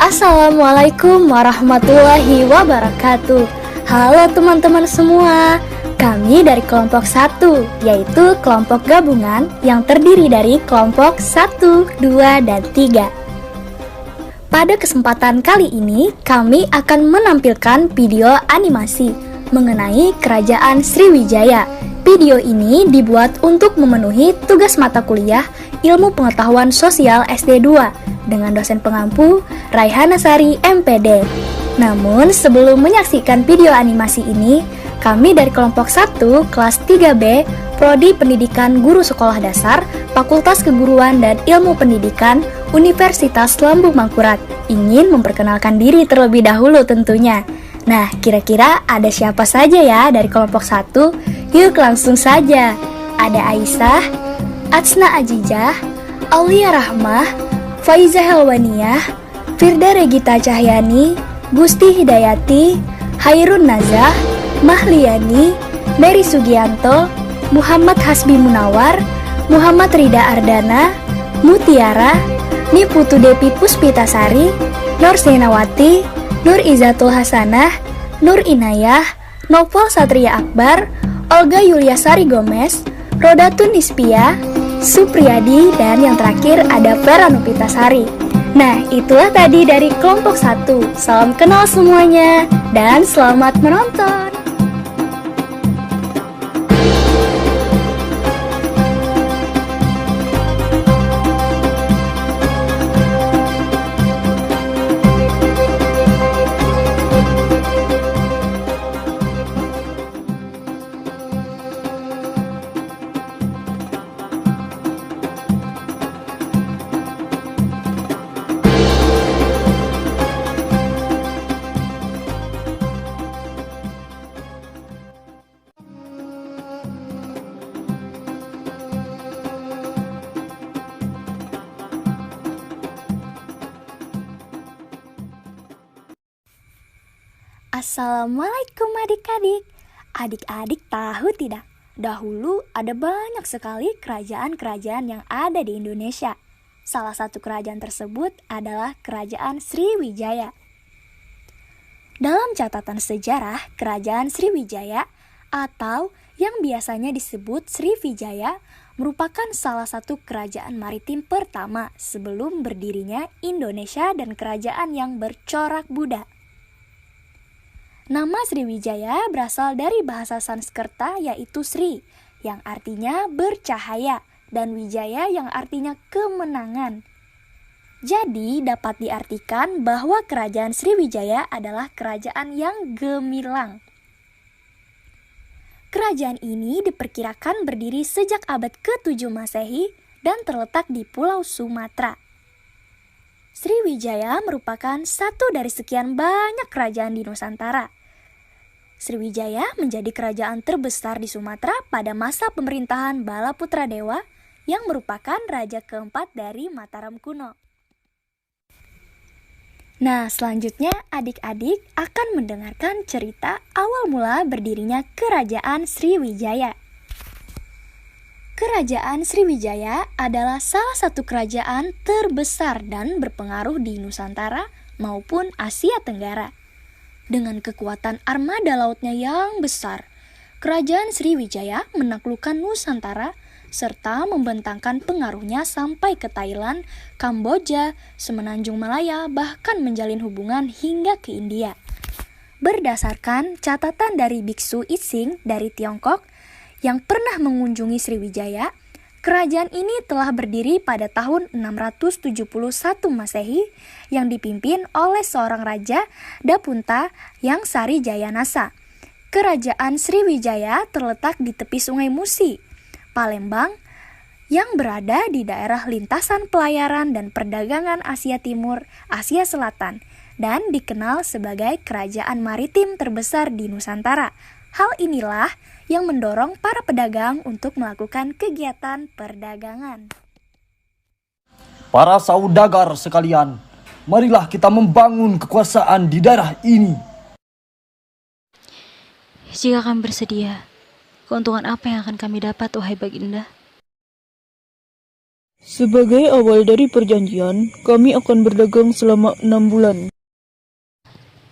Assalamualaikum warahmatullahi wabarakatuh. Halo teman-teman semua. Kami dari kelompok 1, yaitu kelompok gabungan yang terdiri dari kelompok 1, 2, dan 3. Pada kesempatan kali ini, kami akan menampilkan video animasi mengenai Kerajaan Sriwijaya. Video ini dibuat untuk memenuhi tugas mata kuliah Ilmu Pengetahuan Sosial SD2 dengan dosen pengampu Raihana Sari MPD. Namun sebelum menyaksikan video animasi ini, kami dari kelompok 1 kelas 3B Prodi Pendidikan Guru Sekolah Dasar Fakultas Keguruan dan Ilmu Pendidikan Universitas Lambung Mangkurat ingin memperkenalkan diri terlebih dahulu tentunya. Nah, kira-kira ada siapa saja ya dari kelompok 1? Yuk langsung saja. Ada Aisyah, Atsna Ajijah, Aulia Rahmah, Faiza Helwaniyah, Firda Regita Cahyani, Gusti Hidayati, Hairun Nazah, Mahliani, Mary Sugianto, Muhammad Hasbi Munawar, Muhammad Rida Ardana, Mutiara, Niputu Depi Puspitasari, Nur Senawati, Nur Izatul Hasanah, Nur Inayah, Novel Satria Akbar, Olga Yuliasari Gomez, Rodatun Nispia, Supriyadi, dan yang terakhir ada Vera Nupitasari. Nah, itulah tadi dari kelompok 1. Salam kenal semuanya dan selamat menonton. Assalamualaikum adik-adik. Adik-adik tahu tidak? Dahulu ada banyak sekali kerajaan-kerajaan yang ada di Indonesia. Salah satu kerajaan tersebut adalah Kerajaan Sriwijaya. Dalam catatan sejarah, Kerajaan Sriwijaya atau yang biasanya disebut Sriwijaya merupakan salah satu kerajaan maritim pertama sebelum berdirinya Indonesia dan kerajaan yang bercorak Buddha. Nama Sriwijaya berasal dari bahasa Sanskerta yaitu Sri, yang artinya bercahaya, dan Wijaya yang artinya kemenangan. Jadi dapat diartikan bahwa kerajaan Sriwijaya adalah kerajaan yang gemilang. Kerajaan ini diperkirakan berdiri sejak abad ke-7 Masehi dan terletak di Pulau Sumatera. Sriwijaya merupakan satu dari sekian banyak kerajaan di Nusantara. Sriwijaya menjadi kerajaan terbesar di Sumatera pada masa pemerintahan Balaputra Dewa yang merupakan raja keempat dari Mataram kuno. Nah, selanjutnya adik-adik akan mendengarkan cerita awal mula berdirinya Kerajaan Sriwijaya. Kerajaan Sriwijaya adalah salah satu kerajaan terbesar dan berpengaruh di Nusantara maupun Asia Tenggara. Dengan kekuatan armada lautnya yang besar, Kerajaan Sriwijaya menaklukkan Nusantara serta membentangkan pengaruhnya sampai ke Thailand, Kamboja, Semenanjung Malaya, bahkan menjalin hubungan hingga ke India. Berdasarkan catatan dari Biksu Itsing dari Tiongkok yang pernah mengunjungi Sriwijaya, kerajaan ini telah berdiri pada tahun 671 Masehi yang dipimpin oleh seorang raja Dapunta yang Sari Jayanasa. Kerajaan Sriwijaya terletak di tepi Sungai Musi, Palembang, yang berada di daerah lintasan pelayaran dan perdagangan Asia Timur, Asia Selatan, dan dikenal sebagai kerajaan maritim terbesar di Nusantara. Hal inilah yang mendorong para pedagang untuk melakukan kegiatan perdagangan. Para saudagar sekalian, marilah kita membangun kekuasaan di daerah ini. Jika kami bersedia, keuntungan apa yang akan kami dapat, wahai Baginda? Sebagai awal dari perjanjian, kami akan berdagang selama 6 bulan.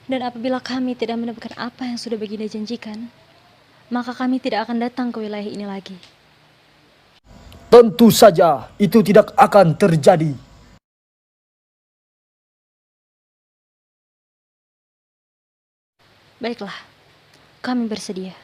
Dan apabila kami tidak mendapatkan apa yang sudah Baginda janjikan, maka kami tidak akan datang ke wilayah ini lagi. Tentu saja itu tidak akan terjadi. Baiklah, kami bersedia.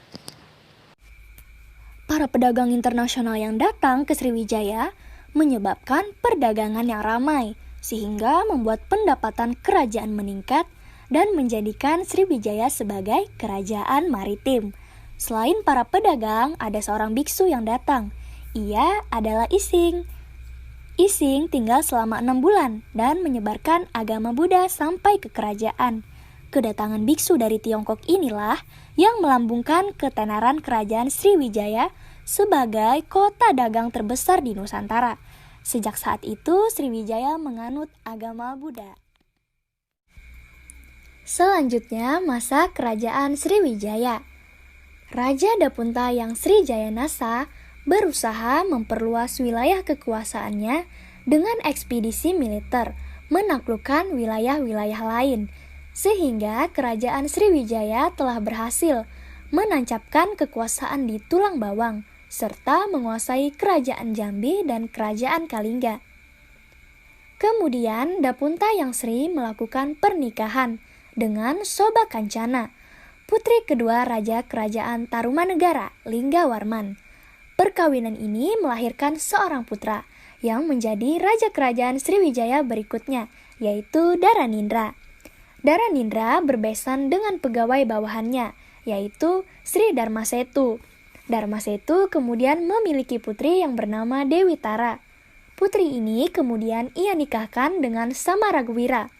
Para pedagang internasional yang datang ke Sriwijaya menyebabkan perdagangan yang ramai, sehingga membuat pendapatan kerajaan meningkat dan menjadikan Sriwijaya sebagai kerajaan maritim. Selain para pedagang, ada seorang biksu yang datang. Ia adalah Ising. Ising tinggal selama 6 bulan dan menyebarkan agama Buddha sampai ke kerajaan. Kedatangan biksu dari Tiongkok inilah yang melambungkan ketenaran kerajaan Sriwijaya sebagai kota dagang terbesar di Nusantara. Sejak saat itu, Sriwijaya menganut agama Buddha. Selanjutnya, masa kerajaan Sriwijaya. Raja Dapunta yang Sri Jayanasa berusaha memperluas wilayah kekuasaannya dengan ekspedisi militer, menaklukkan wilayah-wilayah lain, sehingga kerajaan Sriwijaya telah berhasil menancapkan kekuasaan di Tulang Bawang, serta menguasai kerajaan Jambi dan kerajaan Kalingga. Kemudian Dapunta yang Sri melakukan pernikahan dengan Soba Kancana, putri kedua Raja Kerajaan Tarumanegara, Linggawarman. Perkawinan ini melahirkan seorang putra yang menjadi Raja Kerajaan Sriwijaya berikutnya, yaitu Daranindra. Daranindra berbesan dengan pegawai bawahannya, yaitu Sri Darmasetu. Darmasetu kemudian memiliki putri yang bernama Dewi Tara. Putri ini kemudian ia nikahkan dengan Samaragwira.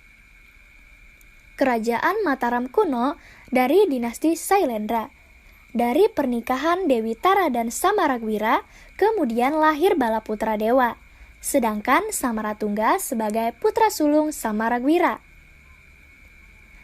Kerajaan Mataram kuno dari dinasti Sailendra. Dari pernikahan Dewi Tara dan Samaragwira, kemudian lahir Balaputra Dewa, sedangkan Samaratungga sebagai putra sulung Samaragwira.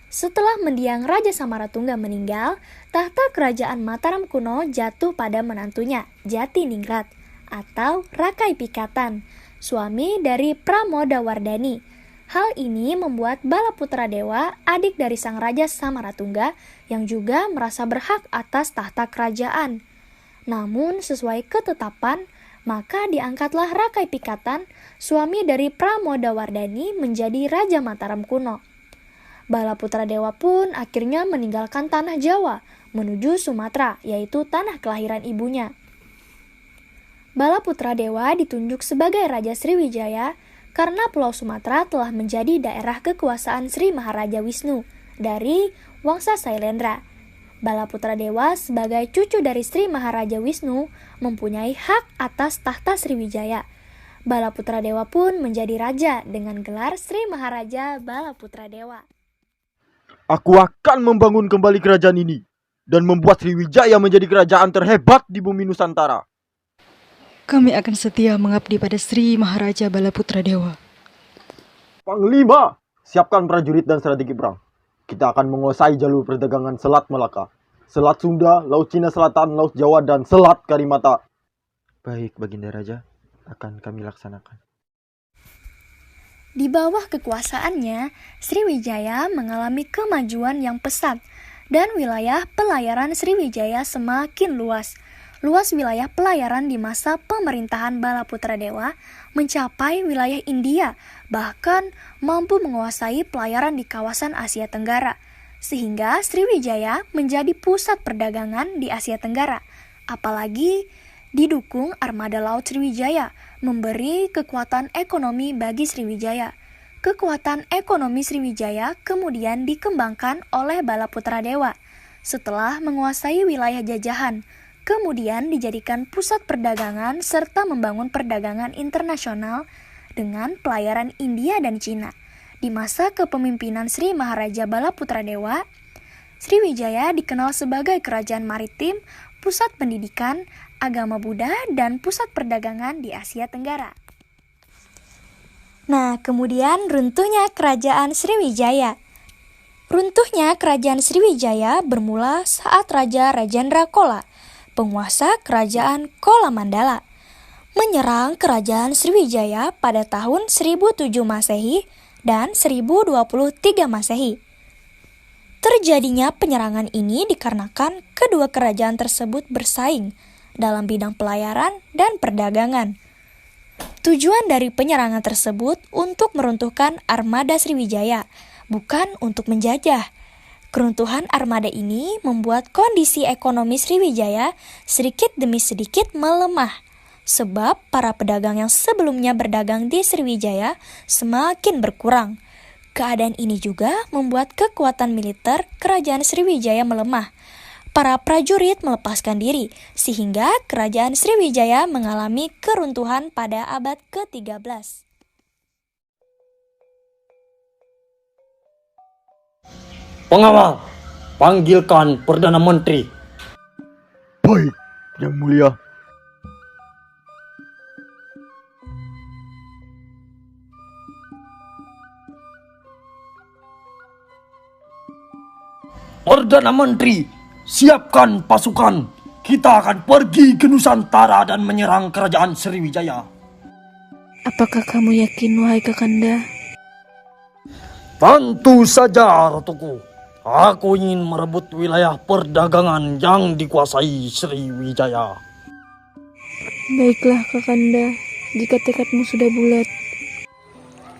Setelah mendiang Raja Samaratungga meninggal, tahta kerajaan Mataram kuno jatuh pada menantunya, Jatiningrat atau Rakai Pikatan, suami dari Pramodawardhani. Hal ini membuat Balaputra Dewa, adik dari sang Raja Samaratungga, yang juga merasa berhak atas tahta kerajaan. Namun sesuai ketetapan, maka diangkatlah Rakai Pikatan, suami dari Pramodawardhani, menjadi Raja Mataram kuno. Balaputra Dewa pun akhirnya meninggalkan tanah Jawa menuju Sumatera, yaitu tanah kelahiran ibunya. Balaputra Dewa ditunjuk sebagai Raja Sriwijaya karena Pulau Sumatera telah menjadi daerah kekuasaan Sri Maharaja Wisnu dari Wangsa Sailendra. Balaputra Dewa sebagai cucu dari Sri Maharaja Wisnu mempunyai hak atas tahta Sriwijaya. Balaputra Dewa pun menjadi raja dengan gelar Sri Maharaja Balaputra Dewa. Aku akan membangun kembali kerajaan ini dan membuat Sriwijaya menjadi kerajaan terhebat di bumi Nusantara. Kami akan setia mengabdi pada Sri Maharaja Balaputra Dewa. Panglima, siapkan prajurit dan strategi perang. Kita akan menguasai jalur perdagangan Selat Melaka, Selat Sunda, Laut Cina Selatan, Laut Jawa, dan Selat Karimata. Baik, Baginda Raja, akan kami laksanakan. Di bawah kekuasaannya, Sriwijaya mengalami kemajuan yang pesat dan wilayah pelayaran Sriwijaya semakin luas. Luas wilayah pelayaran di masa pemerintahan Balaputra Dewa mencapai wilayah India, bahkan mampu menguasai pelayaran di kawasan Asia Tenggara, sehingga Sriwijaya menjadi pusat perdagangan di Asia Tenggara. Apalagi didukung armada laut Sriwijaya, memberi kekuatan ekonomi bagi Sriwijaya. Kekuatan ekonomi Sriwijaya kemudian dikembangkan oleh Balaputra Dewa setelah menguasai wilayah jajahan, kemudian dijadikan pusat perdagangan serta membangun perdagangan internasional dengan pelayaran India dan Cina. Di masa kepemimpinan Sri Maharaja Balaputra Dewa, Sriwijaya dikenal sebagai kerajaan maritim, pusat pendidikan, agama Buddha, dan pusat perdagangan di Asia Tenggara. Nah, kemudian runtuhnya kerajaan Sriwijaya. Runtuhnya kerajaan Sriwijaya bermula saat Raja Rajendra Chola, penguasa kerajaan Chola Mandala, menyerang kerajaan Sriwijaya pada tahun 1007 Masehi dan 1023 Masehi. Terjadinya penyerangan ini dikarenakan kedua kerajaan tersebut bersaing dalam bidang pelayaran dan perdagangan. Tujuan dari penyerangan tersebut untuk meruntuhkan armada Sriwijaya, bukan untuk menjajah. Keruntuhan armada ini membuat kondisi ekonomi Sriwijaya sedikit demi sedikit melemah, sebab para pedagang yang sebelumnya berdagang di Sriwijaya semakin berkurang. Keadaan ini juga membuat kekuatan militer kerajaan Sriwijaya melemah. Para prajurit melepaskan diri, sehingga kerajaan Sriwijaya mengalami keruntuhan pada abad ke-13. Pengawal, panggilkan Perdana Menteri. Baik, Yang Mulia. Perdana Menteri, siapkan pasukan. Kita akan pergi ke Nusantara dan menyerang kerajaan Sriwijaya. Apakah kamu yakin, wahai Kakanda? Tentu saja, Ratuku. Aku ingin merebut wilayah perdagangan yang dikuasai Sriwijaya. Baiklah, Kakanda. Jika tekadmu sudah bulat.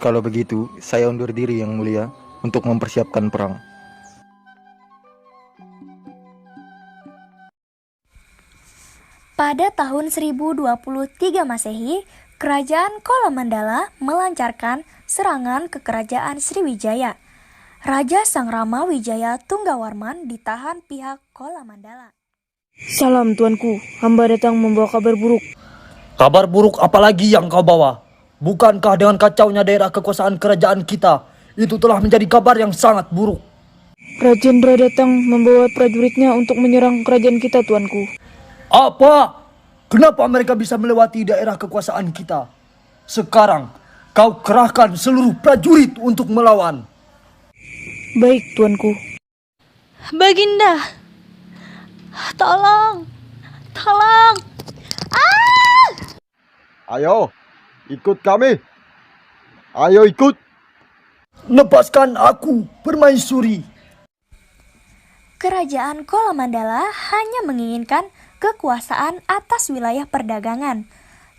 Kalau begitu, saya undur diri Yang Mulia untuk mempersiapkan perang. Pada tahun 1023 Masehi, Kerajaan Kolomandala melancarkan serangan ke Kerajaan Sriwijaya. Raja Sangrama Wijaya Tunggawarman ditahan pihak Kolomandala. Salam, tuanku. Hamba datang membawa kabar buruk. Kabar buruk apa lagi yang kau bawa? Bukankah dengan kacaunya daerah kekuasaan kerajaan kita, itu telah menjadi kabar yang sangat buruk? Rajendra datang membawa prajuritnya untuk menyerang kerajaan kita, tuanku. Apa? Kenapa mereka bisa melewati daerah kekuasaan kita? Sekarang, kau kerahkan seluruh prajurit untuk melawan. Baik, tuanku. Baginda, tolong. Ayo, ikut kami. Ayo ikut. Lepaskan aku, permaisuri. Kerajaan Kolomandala hanya menginginkan kekuasaan atas wilayah perdagangan.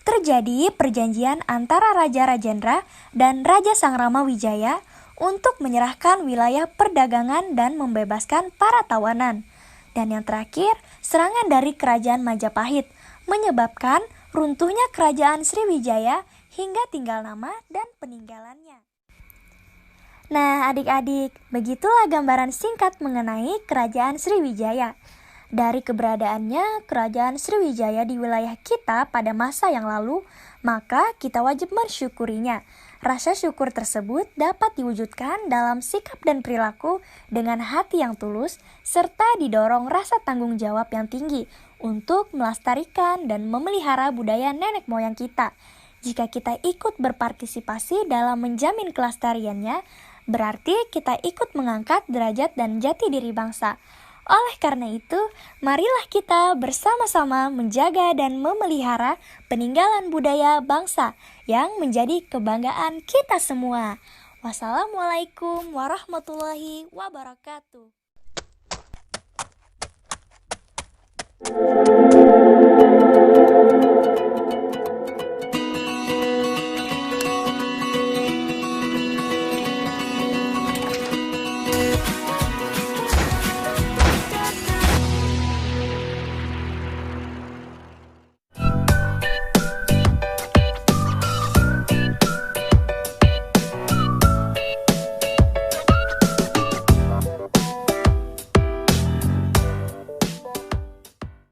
Terjadi perjanjian antara Raja Rajendra dan Raja Sangrama Wijaya untuk menyerahkan wilayah perdagangan dan membebaskan para tawanan. Dan yang terakhir, serangan dari Kerajaan Majapahit menyebabkan runtuhnya Kerajaan Sriwijaya hingga tinggal nama dan peninggalannya. Nah, adik-adik, begitulah gambaran singkat mengenai Kerajaan Sriwijaya. Dari keberadaannya Kerajaan Sriwijaya di wilayah kita pada masa yang lalu, maka kita wajib mensyukurinya. Rasa syukur tersebut dapat diwujudkan dalam sikap dan perilaku dengan hati yang tulus, serta didorong rasa tanggung jawab yang tinggi untuk melestarikan dan memelihara budaya nenek moyang kita. Jika kita ikut berpartisipasi dalam menjamin kelestariannya, berarti kita ikut mengangkat derajat dan jati diri bangsa. Oleh karena itu, marilah kita bersama-sama menjaga dan memelihara peninggalan budaya bangsa yang menjadi kebanggaan kita semua. Wassalamualaikum warahmatullahi wabarakatuh.